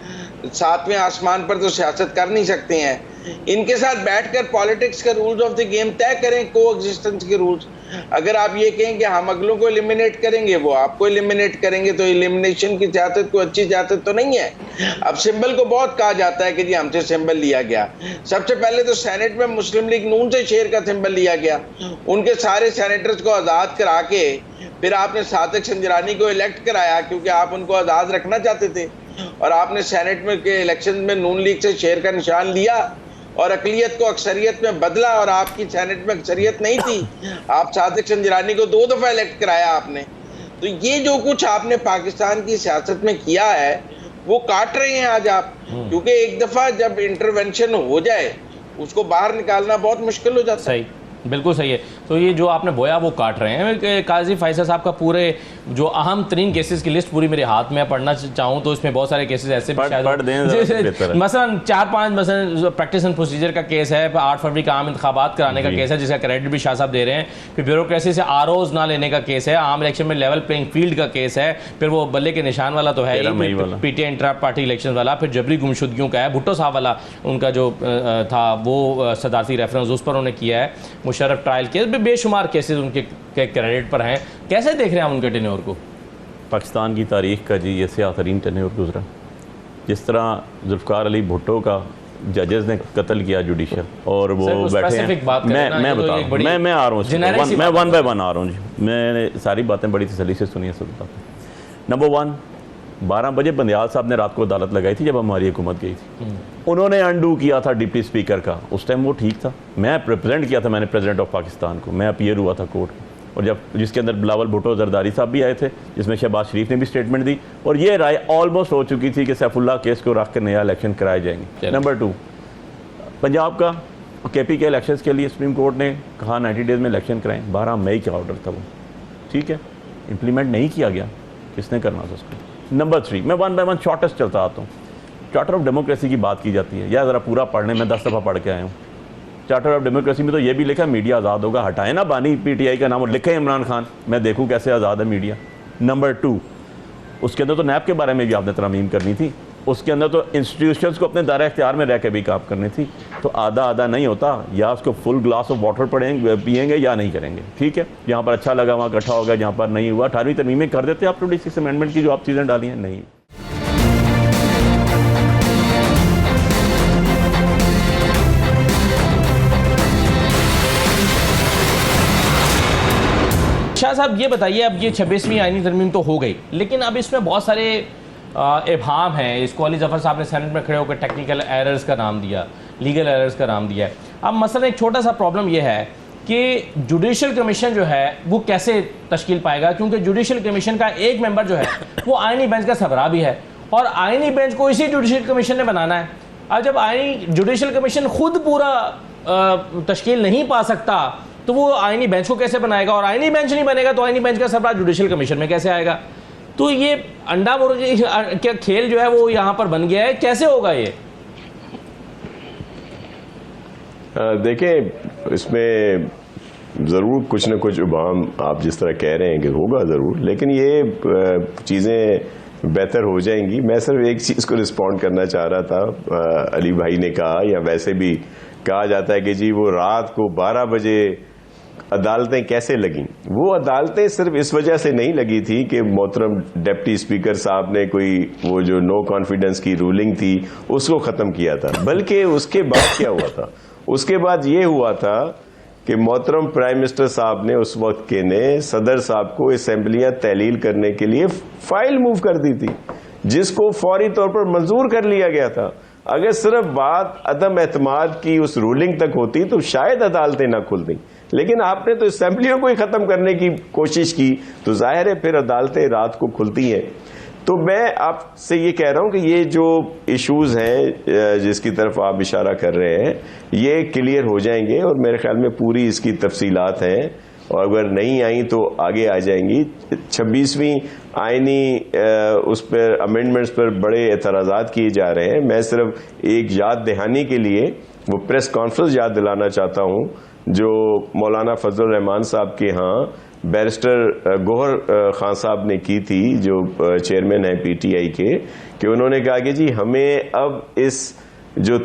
7वें आसमान पर तो सियासत कर नहीं सकते हैं। इनके साथ बैठकर पॉलिटिक्स के रूल्स ऑफ द गेम तय करें, को एग्जिस्टेंस के रूल्स। अगर आप ये कहें कि हम अगलों को एलिमिनेट करेंगे, वो आपको एलिमिनेट करेंगे, तो एलिमिनेशन की सियासत कोई अच्छी सियासत तो नहीं है। अब सिंबल को बहुत कहा जाता है कि जी हमसे सिंबल लिया गया। सबसे पहले तो सेनेट में मुस्लिम लीग नून से शेर का सिंबल लिया गया, उनके सारे सेनेटर्स को आज़ाद करा के फिर आपने सादिक संजरानी को इलेक्ट कराया क्योंकि आप उनको आज़ाद रखना चाहते थे, और आपने सेनेट में के इलेक्शन में नून लीग से शेर का निशान लिया और अकलियत को अक्सरियत में बदला, और आपकी सेनेट में अक्सरियत नहीं थी, आप सादिक संजरानी को 2 दफ़ा इलेक्ट कराया आपने। तो ये जो कुछ आपने पाकिस्तान की सियासत में किया है वो काट रहे हैं आज आप, क्योंकि एक दफ़ा जब इंटरवेंशन हो जाए उसको बाहर निकालना बहुत मुश्किल हो जाता है। सही, बिल्कुल सही है। तो ये जो आपने बोया वो काट रहे हैं। काजी फैसल साहब का पूरे जो अहम तरीन केसेस की लिस्ट पूरी मेरे हाथ में पढ़ना चाहूँ तो इसमें बहुत सारे केसेस ऐसे मसलन 4-5 मसलन प्रैक्टिस एंड प्रोसीजर का केस है, 8 फरवरी का आम इंतखाबात कराने का केस है जिसका क्रेडिट भी शाह साहब दे रहे हैं, फिर ब्यूरोक्रेसी से आरओज ना लेने का केस है, आम इलेक्शन में लेवल प्लेइंग फील्ड का केस है, फिर वो बल्ले के निशान वाला तो है पीटीआई इंट्रा पार्टी इलेक्शन वाला, फिर जबरी गुमशुदगियों का है, भुट्टो साहब वाला उनका जो था वो सदारती रेफरेंस उस पर उन्होंने किया है, मुशर्रफ ट्रायल केस, बेशुमार केसेस उनके क्रेडिट पर हैं। कैसे देख रहे हैं हम उनके टेन्योर को? पाकिस्तान की तारीख का जी ये स्यातरीन टेन्योर गुजरा। जिस तरह जुल्फ़िकार अली भुट्टो का जजेस ने कत्ल किया जुडिशल, और वो बैठे हैं, मैं बता रहा हूँ, मैं आ रहा हूँ, मैं 1 बाय 1 आ रहा हूँ जी। मैंने सारी बातें बड़ी तसल्ली से सुनी है सब बातें। नंबर 1, 12 बजे बंदियाल साहब ने रात को अदालत लगाई थी जब हमारी हुकूमत गई थी, उन्होंने अंडू किया था डिप्टी स्पीकर का, उस टाइम वो ठीक था, मैं रिप्रेजेंट किया था, मैंने प्रेसिडेंट ऑफ पाकिस्तान को, मैं अपीयर हुआ था कोर्ट, और जब जिसके अंदर बिलावल भुट्टो जरदारी साहब भी आए थे, जिसमें शहबाज शरीफ ने भी स्टेटमेंट दी, और ये राय ऑलमोस्ट हो चुकी थी कि सैफुल्लाह केस को रख कर नया इलेक्शन कराए जाएंगे। नंबर 2, पंजाब का KP के इलेक्शन के लिए सुप्रीम कोर्ट ने कहा 90 डेज़ में इलेक्शन कराएं, 12 मई का ऑर्डर था वो, ठीक है, इम्प्लीमेंट नहीं किया गया, किसने करना था उसको। नंबर 3, मैं 1 बाय 1 शॉर्टेस्ट चलता आता हूँ। चार्टर ऑफ डेमोक्रेसी की बात की जाती है, या ज़रा पूरा पढ़ने में 10 दफ़ा पढ़ के आया हूँ। चार्टर ऑफ डेमोक्रेसी में तो ये भी लिखा है मीडिया आज़ाद होगा, हटाए ना बानी PTI का नाम और लिखे इमरान खान, मैं देखूँ कैसे आज़ाद है मीडिया। नंबर 2, उसके अंदर तो नैब के बारे में भी आपने तरमीम करनी थी, उसके अंदर तो इंस्टीट्यूशंस को अपने दायरा इख्तियार में रह के भी काम करनी थी, तो आधा आधा नहीं होता, या उसको फुल ग्लास ऑफ वाटर पिएंगे या नहीं करेंगे, ठीक है। जहाँ पर अच्छा लगा वहाँ इकट्ठा हो गया, जहाँ पर नहीं हुआ 18वीं तरमीमें कर देते आप 26 अमेंडमेंट की जो आप चीज़ें डाली हैं, नहीं। शाह साहब ये बताइए, अब ये 26वीं आईनी तरमीम तो हो गई, लेकिन अब इसमें बहुत सारे इबहाम हैं। इसको अली जफ़र साहब ने सेनेट में खड़े होकर टेक्निकल एरर्स का नाम दिया, लीगल एरर्स का नाम दिया है। अब मसलन एक छोटा सा प्रॉब्लम ये है कि जुडिशल कमीशन जो है वो कैसे तश्कील पाएगा, क्योंकि जुडिशल कमीशन का एक मेंबर जो है वो आईनी बेंच का सरबराह भी है, और आईनी बेंच को इसी जुडिशल कमीशन ने बनाना है। अब जब आईनी जुडिशल कमीशन खुद पूरा तश्कील नहीं पा सकता तो वो आईनी बेंच को कैसे बनाएगा, और आईनी बेंच नहीं बनेगा तो आईनी बेंच का सरबराह जुडिशल कमीशन में कैसे आएगा? तो ये अंडा मुर्गी क्या खेल जो है वो यहाँ पर बन गया है, कैसे होगा ये? देखें, इसमें ज़रूर कुछ न कुछ उबाम आप जिस तरह कह रहे हैं कि होगा ज़रूर, लेकिन ये चीज़ें बेहतर हो जाएंगी। मैं सिर्फ एक चीज़ को रिस्पॉन्ड करना चाह रहा था, अली भाई ने कहा, या वैसे भी कहा जाता है कि जी वो रात को 12 बजे अदालतें कैसे लगीं। वो अदालतें सिर्फ इस वजह से नहीं लगी थी कि मोहतरम डिप्टी स्पीकर साहब ने कोई वो जो नो कॉन्फिडेंस की रूलिंग थी उसको ख़त्म किया था, बल्कि उसके बाद क्या हुआ था, उसके बाद ये हुआ था कि मोहतरम प्राइम मिनिस्टर साहब ने उस वक्त के ने सदर साहब को असेंबलियां तहलील करने के लिए फाइल मूव कर दी थी, जिसको फौरी तौर पर मंजूर कर लिया गया था। अगर सिर्फ बात अदम एतमाद की उस रूलिंग तक होती तो शायद अदालतें ना खुलती, लेकिन आपने तो असेंबलियों को ही खत्म करने की कोशिश की, तो जाहिर है फिर अदालतें रात को खुलती हैं। तो मैं आपसे ये कह रहा हूं कि ये जो इश्यूज हैं जिसकी तरफ आप इशारा कर रहे हैं ये क्लियर हो जाएंगे, और मेरे ख्याल में पूरी इसकी तफसीलात हैं, और अगर नहीं आई तो आगे आ जाएंगी। 26वीं आईनी उस पर अमेंडमेंट्स पर बड़े एतराज़ात किए जा रहे हैं। मैं सिर्फ एक याद दहानी के लिए वो प्रेस कॉन्फ्रेंस याद दिलाना चाहता हूं जो मौलाना फजल रहमान साहब के यहाँ बैरिस्टर गोहर खान साहब ने की थी, जो चेयरमैन है पीटीआई के, कि उन्होंने कहा कि जी हमें अब इस जो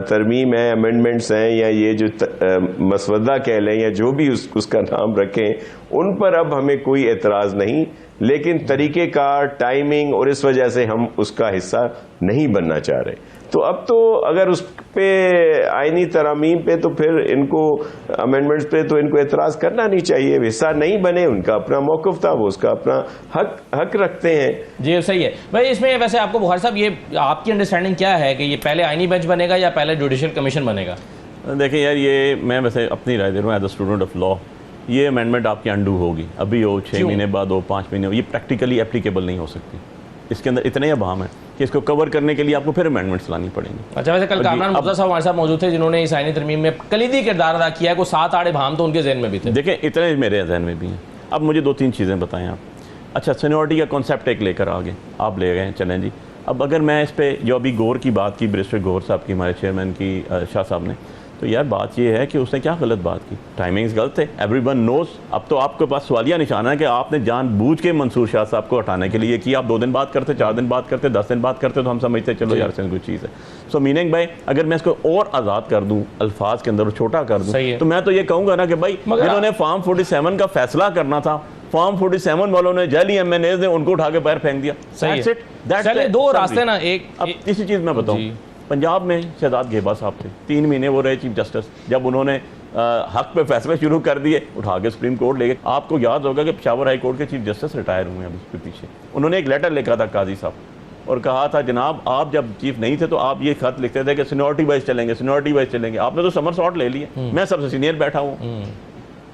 तरमीम है, अमेंडमेंट्स हैं, या ये जो मसवदा कह लें या जो भी उसका नाम रखें, उन पर अब हमें कोई एतराज़ नहीं, लेकिन तरीक़ेकार, टाइमिंग और इस वजह से हम उसका हिस्सा नहीं बनना चाह रहे। तो अब तो अगर उस पे आईनी तरामीम पे तो फिर इनको अमेंडमेंट्स पे तो इनको एतराज़ करना नहीं चाहिए, हिस्सा नहीं बने, उनका अपना मौक़िफ़ था, वो उसका अपना हक रखते हैं। जी सही है भाई। इसमें वैसे आपको बुखारी साहब ये आपकी अंडरस्टैंडिंग क्या है कि ये पहले आईनी बेंच बनेगा या पहले जुडिशल कमीशन बनेगा? देखिए यार, ये मैं वैसे अपनी राय दे रहा हूँ as a student of law, ये अमेंडमेंट आपकी अंडू होगी, अभी हो 6 महीने बाद हो 5 महीने हो, ये प्रैक्टिकली एप्लीकेबल नहीं हो सकती। इसके अंदर इतने अभाव हैं कि इसको कवर करने के लिए आपको फिर अमेंडमेंट्स लानी पड़ेंगी। अच्छा, वैसे कल कामरान मुर्तज़ा साहब हमारे साथ मौजूद थे जिन्होंने इस आईनी तरमीम में कलीदी किरदार अदा किया है, को 7-8 भाम तो उनके जहन में भी थे। देखिए इतने मेरे जहन में भी हैं। अब मुझे 2-3 चीज़ें बताएं आप। अच्छा, सीनियरिटी का कॉन्सेप्ट एक लेकर आगे आप ले गए, चलें जी। अब अगर मैं इस पर जो अभी गौर की बात की, बैरिस्टर गौर साहब की, हमारे चेयरमैन की शाह साहब ने, तो यार बात ये है कि उसने क्या गलत बात की, टाइमिंग्स गलत थे, एवरीवन नोज। अब तो आपके पास सवालिया निशाना है कि आपने जानबूझ के मंसूर शाह साहब को हटाने के लिए किया। आप 2 दिन बात करते, 4 दिन बात करते, 10 दिन बात करते, तो हम समझते चलो यार से कोई चीज़ है। सो मीनिंग भाई, अगर मैं इसको और आज़ाद कर दूँ अल्फाज के अंदर, छोटा कर दूँ, तो मैं तो ये कहूँगा ना कि भाई जिन्होंने फॉर्म 47 का फैसला करना था, फॉर्म 47 वालों ने जाली MNAs ने उनको उठा के पैर फेंक दिया। चलिए 2 रास्ते ना, एक अब इसी चीज़ में बताऊँ, पंजाब में शहजाद घेबा साहब थे, 3 महीने वो रहे चीफ जस्टिस। जब उन्होंने हक पे फैसले शुरू कर दिए, उठा के सुप्रीम कोर्ट ले गए। आपको याद होगा कि पेशावर हाई कोर्ट के चीफ जस्टिस रिटायर हुए हैं उसके पीछे। उन्होंने एक लेटर लिखा था काजी साहब और कहा था जनाब आप जब चीफ नहीं थे तो आप ये खत लिखते थे कि सीनियरिटी वाइज चलेंगे, सीनियरिटी वाइज चलेंगे। आपने तो समर शॉट ले लिया, मैं सबसे सीनियर बैठा हूँ।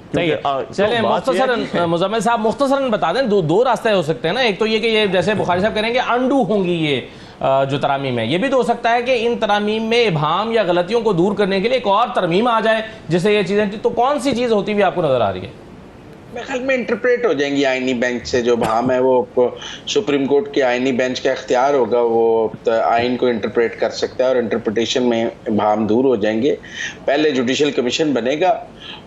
चलिए मुख्तसरन मुज़म्मिल साहब मुख्तसरन बता दें, 2 रास्ते हो सकते हैं ना। एक तो ये कि ये जैसे बुखारी साहब करेंगे अंडू होंगी ये जो तरामीम है, ये भी तो हो सकता है कि इन तरामीम में इबाम या गलतियों को दूर करने के लिए एक और तरमीम आ जाए जिससे ये चीज़ें, तो कौन सी चीज़ होती हुई आपको नजर आ रही है? मेरे ख्याल में इंटरप्रेट हो जाएंगी आईनी बेंच से। जो भाम है वो सुप्रीम कोर्ट के आईनी बेंच का इख्तियार होगा, वो आइन को इंटरप्रेट कर सकता है और इंटरप्रिटेशन में भाम दूर हो जाएंगे। पहले जुडिशल कमीशन बनेगा,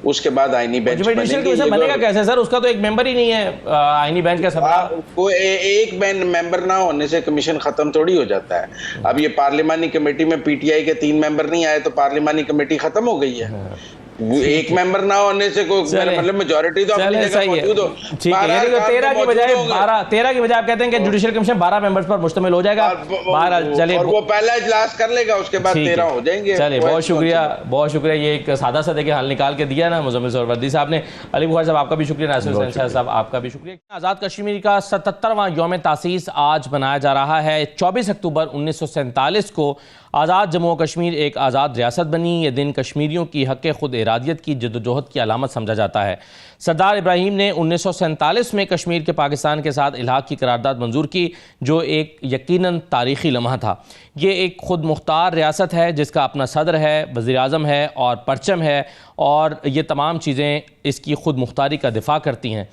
उसके बाद आईनी बेंच बनेगा। कैसे सर, उसका तो एक मेंबर ही नहीं है आईनी बेंच का। सब कोई एक मेंबर ना होने से कमीशन खत्म थोड़ी हो जाता है। अब ये पार्लिमानी कमेटी में पीटीआई के 3 मेंबर नहीं आए तो पार्लिमानी कमेटी खत्म हो गई है। एक मेंबर ना होने से कोई मतलब मेजॉरिटी तो अपनी जगह मौजूद हो। ठीक है, यानी 13 की बजाय 12 आप कहते हैं कि जुडिशल कमीशन 12 मेंबर्स पर मुश्तमिल हो जाएगा। 12 चलिए, और वो पहला इजलास कर लेगा, उसके बाद 13 हो जाएंगे। चलिए बहुत शुक्रिया। ये एक सादा सा देखिए हल निकाल के दिया ना मुज़म्मिल सोहरावर्दी साहब ने। अली बुखारी साहब आपका भी शुक्रिया, नासिर हुसैन शाह साहब आपका भी शुक्रिया। आज़ाद कश्मीर का 77वां यौम तासीस आज मनाया जा रहा है। 24 अक्टूबर 1947 को आज़ाद जम्मू कश्मीर एक आज़ाद रियासत बनी। ये दिन कश्मीरियों की हक़ खुद इरादियत की जद्दोजहद की अलामत समझा जाता है। सरदार इब्राहीम ने 1947 में कश्मीर के पाकिस्तान के साथ इल्हाक़ की करारदाद मंजूर की, जो एक यकीनन तारीख़ी लम्हा था। ये एक खुद मुख्तार रियासत है जिसका अपना सदर है, वज़ीर आज़म है और परचम है, और ये तमाम चीज़ें इसकी खुद मुख्तारी का दिफा करती हैं।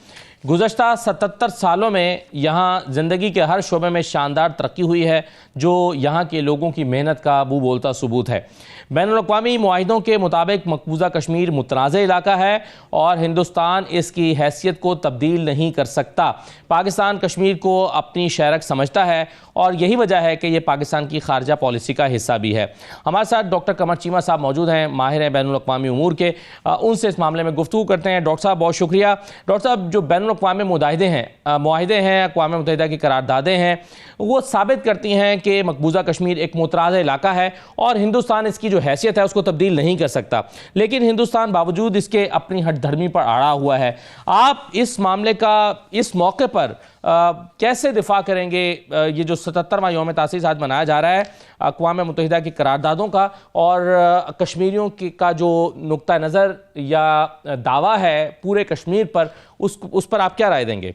गुज़श्ता 77 सालों में यहाँ ज़िंदगी के हर शोबे में शानदार तरक्की हुई है, जो यहाँ के लोगों की मेहनत का मुँह बोलता सबूत है। बैनुल-अक़वामी मुआहिदों के मुताबिक मकबूजा कश्मीर मुतनाज़ इलाका है और हिंदुस्तान इसकी हैसियत को तब्दील नहीं कर सकता। पाकिस्तान कश्मीर को अपनी शहरक समझता है और यही वजह है कि ये पाकिस्तान की खारजा पॉलिसी का हिस्सा भी है। हमारे साथ डॉक्टर कमर चीमा साहब मौजूद हैं, माहिर हैं बैनुल-अक़वामी उमूर के। उनसे इस मामले में गुफ्तगू करते हैं। डॉक्टर साहब बहुत शुक्रिया। डॉक्टर साहब, जो बैनुल-अक़वामी मुआहिदे हैं, अक़वाम मुत्तहिदा की करारदादें हैं, वो साबित करती हैं कि मकबूजा कश्मीर एक मुतनाज़ इलाका है और हिंदुस्तान इसकी जो हैसियत है उसको तब्दील नहीं कर सकता। लेकिन हिंदुस्तान बावजूद इसके अपनी हठधर्मी पर अड़ा हुआ है। आप इस मामले का इस मौके पर कैसे दिफा करेंगे? ये जो 77वां यौम तासीस आज मनाया जा रहा है अक़वाम मुत्तहिदा की करारदादों का, और कश्मीरियों का जो नुक्ता नज़र या दावा है पूरे कश्मीर पर, उस पर आप क्या राय देंगे?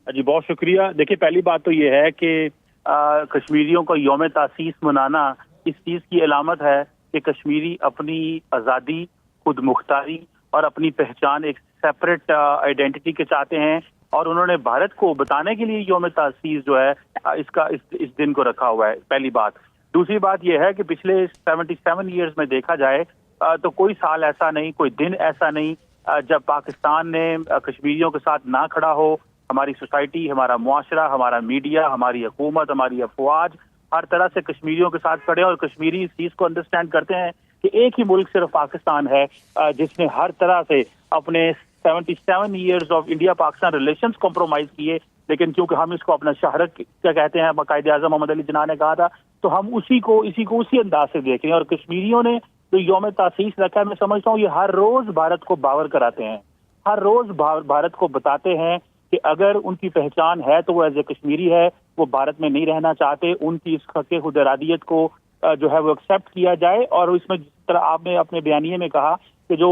जी बहुत शुक्रिया। देखिए, पहली बात तो ये है कि कश्मीरियों का यौम तासीस मनाना इस चीज़ की अलामत है कि कश्मीरी अपनी आज़ादी, खुद मुख्तारी और अपनी पहचान, एक सेपरेट आइडेंटिटी के चाहते हैं, और उन्होंने भारत को बताने के लिए यौम तासीस जो है इस दिन को रखा हुआ है, पहली बात। दूसरी बात यह है कि पिछले 77 ईयर्स में देखा जाए तो कोई साल ऐसा नहीं, कोई दिन ऐसा नहीं जब पाकिस्तान ने कश्मीरियों के साथ ना खड़ा हो। हमारी सोसाइटी, हमारा मुआशरा, हमारा मीडिया, हमारी हुकूमत, हमारी अफवाज हर तरह से कश्मीरियों के साथ खड़े हैं, और कश्मीरी इस चीज़ को अंडरस्टैंड करते हैं कि एक ही मुल्क सिर्फ पाकिस्तान है जिसने हर तरह से अपने 77 years of India Pakistan relations compromise किए। लेकिन क्योंकि हम इसको अपना शहरक क्या कहते हैं, कायदे-ए-आज़म मोहम्मद अली जिन्ना ने कहा था, तो हम इसी को उसी अंदाज से देख रहे हैं। और कश्मीरियों ने जो यौम तासीस रखा है, मैं समझता हूँ ये हर रोज भारत को बावर कराते हैं, हर रोज भारत को बताते हैं कि अगर उनकी पहचान है तो वो एज ए कश्मीरी है, वो भारत में नहीं रहना चाहते, उनकी इस हक़ खुद इरादियत को जो है वो एक्सेप्ट किया जाए। और इसमें जिस तरह आपने अपने बयानिए में कहा कि जो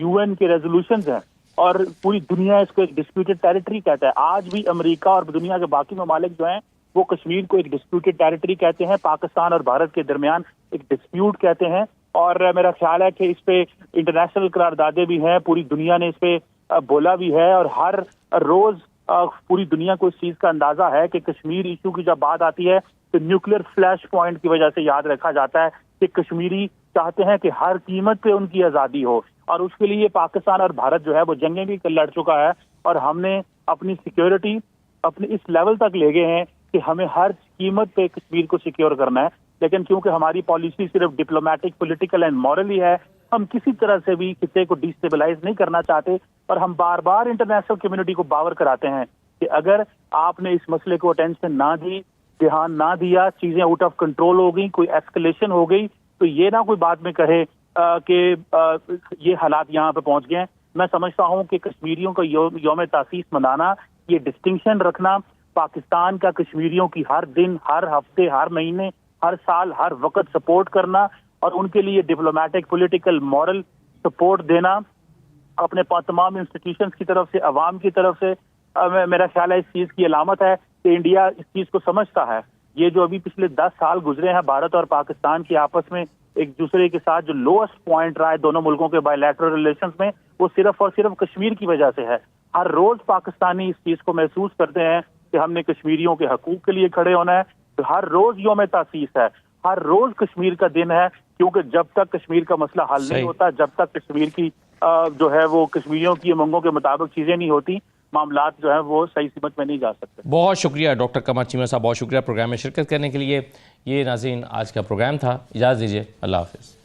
UN के रेजोल्यूशंस हैं, और पूरी दुनिया इसको एक डिस्प्यूटेड टेरिटरी कहता है। आज भी अमेरिका और दुनिया के बाकी ममालिक जो हैं वो कश्मीर को एक डिस्प्यूटेड टेरिटरी कहते हैं, पाकिस्तान और भारत के दरमियान एक डिस्प्यूट कहते हैं। और मेरा ख्याल है कि इस पे इंटरनेशनल करारदादे भी हैं, पूरी दुनिया ने इस पे बोला भी है, और हर रोज पूरी दुनिया को इस चीज का अंदाजा है कि कश्मीर इशू की जब बात आती है तो न्यूक्लियर फ्लैश पॉइंट की वजह से याद रखा जाता है कि कश्मीरी चाहते हैं कि हर कीमत पे उनकी आज़ादी हो, और उसके लिए पाकिस्तान और भारत जो है वो जंगें भी लड़ चुका है, और हमने अपनी सिक्योरिटी अपने इस लेवल तक ले गए हैं कि हमें हर कीमत पे कश्मीर को सिक्योर करना है। लेकिन क्योंकि हमारी पॉलिसी सिर्फ डिप्लोमेटिक, पॉलिटिकल एंड मॉरली है, हम किसी तरह से भी खिते को डिस्टेबलाइज नहीं करना चाहते, और हम बार बार इंटरनेशनल कम्युनिटी को बावर कराते हैं कि अगर आपने इस मसले को अटेंशन ना दी, ध्यान ना दिया, चीजें आउट ऑफ कंट्रोल हो गई, कोई एस्केलेशन हो गई, तो ये ना कोई बाद में कहे कि ये हालात यहाँ पे पहुंच गए हैं। मैं समझता हूँ कि कश्मीरियों का यौम तासीस मनाना, ये डिस्टिंक्शन रखना, पाकिस्तान का कश्मीरियों की हर दिन, हर हफ्ते, हर महीने, हर साल, हर वक्त सपोर्ट करना, और उनके लिए डिप्लोमेटिक, पॉलिटिकल, मॉरल सपोर्ट देना अपने तमाम इंस्टीट्यूशंस की तरफ से, अवाम की तरफ से, मेरा ख्याल है इस चीज़ की अलामत है कि इंडिया इस चीज़ को समझता है। ये जो अभी पिछले 10 साल गुजरे हैं भारत और पाकिस्तान के आपस में एक दूसरे के साथ जो लोएस्ट पॉइंट रहा है दोनों मुल्कों के बायलैटरल रिलेशंस में, वो सिर्फ और सिर्फ कश्मीर की वजह से है। हर रोज पाकिस्तानी इस चीज़ को महसूस करते हैं कि हमने कश्मीरियों के हकूक के लिए खड़े होना है। तो हर रोज यौम तासीस है, हर रोज कश्मीर का दिन है, क्योंकि जब तक कश्मीर का मसला हल नहीं होता, जब तक कश्मीर की जो है वो कश्मीरियों की उमंगों के मुताबिक चीजें नहीं होती, मामलात जो है वो सही सीमत में नहीं जा सकते। बहुत शुक्रिया डॉक्टर कमर चीमा साहब, बहुत शुक्रिया प्रोग्राम में शिरकत करने के लिए। ये नाज़रीन आज का प्रोग्राम था, इजाज़त दीजिए, अल्लाह हाफ़िज़।